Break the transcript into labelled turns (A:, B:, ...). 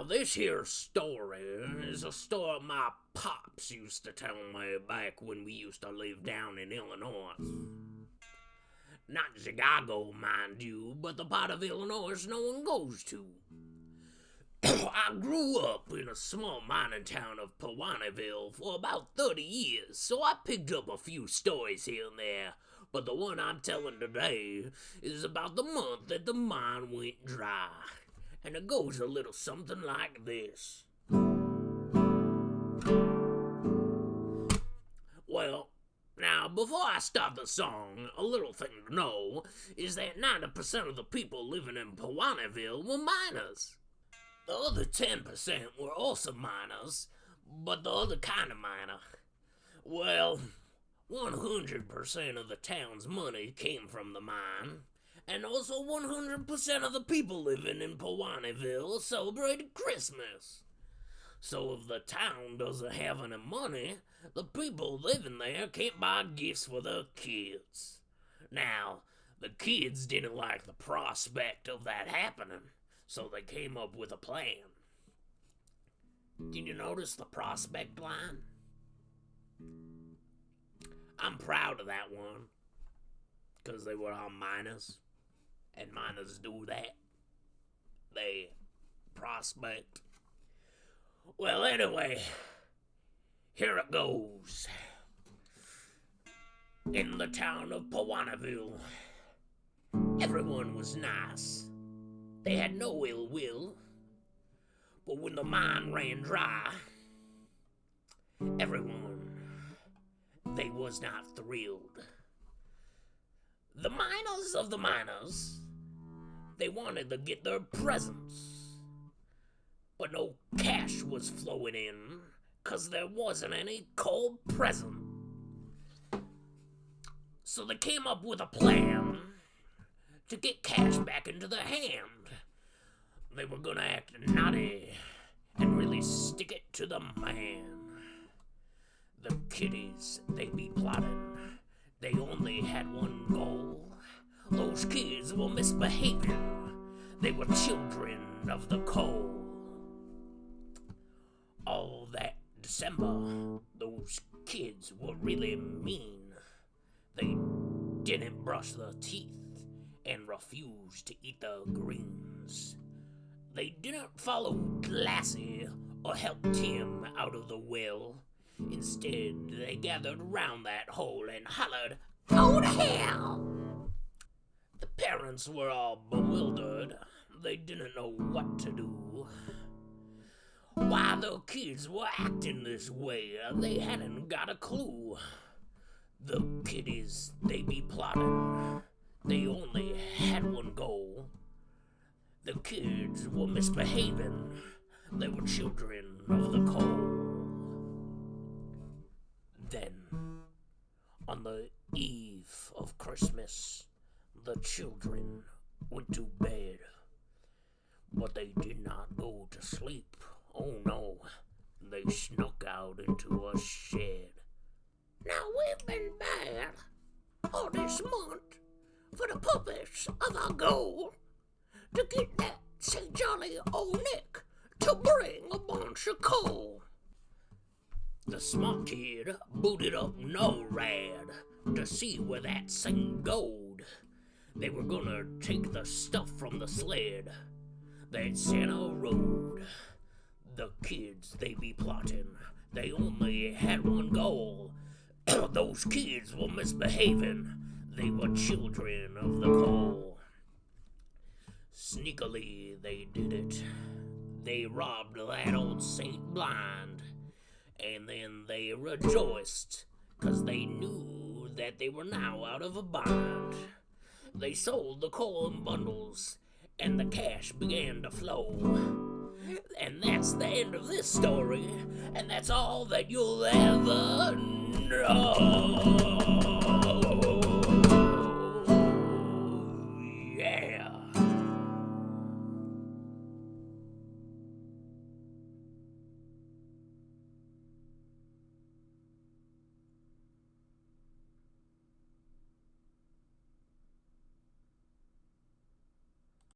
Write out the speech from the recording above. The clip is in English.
A: Now, this here story is a story my pops used to tell me back when we used to live down in Illinois. Not Chicago, mind you, but the part of Illinois no one goes to. I grew up in a small mining town of Peewaniville for about 30 years, so I picked up a few stories here and there, but the one I'm telling today is about the month that the mine went dry, and it goes a little something like this. Well, now, before I start the song, a little thing to know is that 90% of the people living in Peewaniville were miners. The other 10% were also miners, but the other kind of miner. Well, 100% of the town's money came from the mine, and also 100% of the people living in Peewaniville celebrated Christmas. So if the town doesn't have any money, the people living there can't buy gifts for their kids. Now, the kids didn't like the prospect of that happening, so they came up with a plan. Did you notice the prospect line? I'm proud of that one, because they were all miners, and miners do that. They prospect. Well, anyway, here it goes. In the town of Peewaniville, everyone was nice. They had no ill will, but when the mine ran dry, they was not thrilled. The miners of the miners, they wanted to get their presents, but no cash was flowing in, 'cause there wasn't any cold present. So they came up with a plan to get cash back into their hand. They were gonna act naughty and really stick it to the man. The kiddies, they be plotting. They only had one goal. Those kids were misbehaving. They were children of the coal. All that December, those kids were really mean. They didn't brush their teeth and refused to eat the greens. They didn't follow Lassie or help Tim out of the well. Instead, they gathered around that hole and hollered, "Go to hell!" The parents were all bewildered. They didn't know what to do. Why the kids were acting this way, they hadn't got a clue. The kiddies, they be plotting. They only had one goal. The kids were misbehaving. They were children of the coal. Then, on the eve of Christmas, the children went to bed. But they did not go to sleep. Oh no, they snuck out into a shed. Now we've been bad all this month for the purpose of our goal to get that St. Jolly old Nick to bring a bunch of coal. The smart kid booted up NORAD to see where that thing gold. They were gonna take the stuff from the sled that Santa rode. The kids, they be plotting. They only had one goal. Those kids were misbehaving. They were children of the coal. Sneakily, they did it. They robbed that old Saint blind. And then they rejoiced, 'cause they knew that they were now out of a bind. They sold the coal in bundles, and the cash began to flow. And that's the end of this story, and that's all that you'll ever know.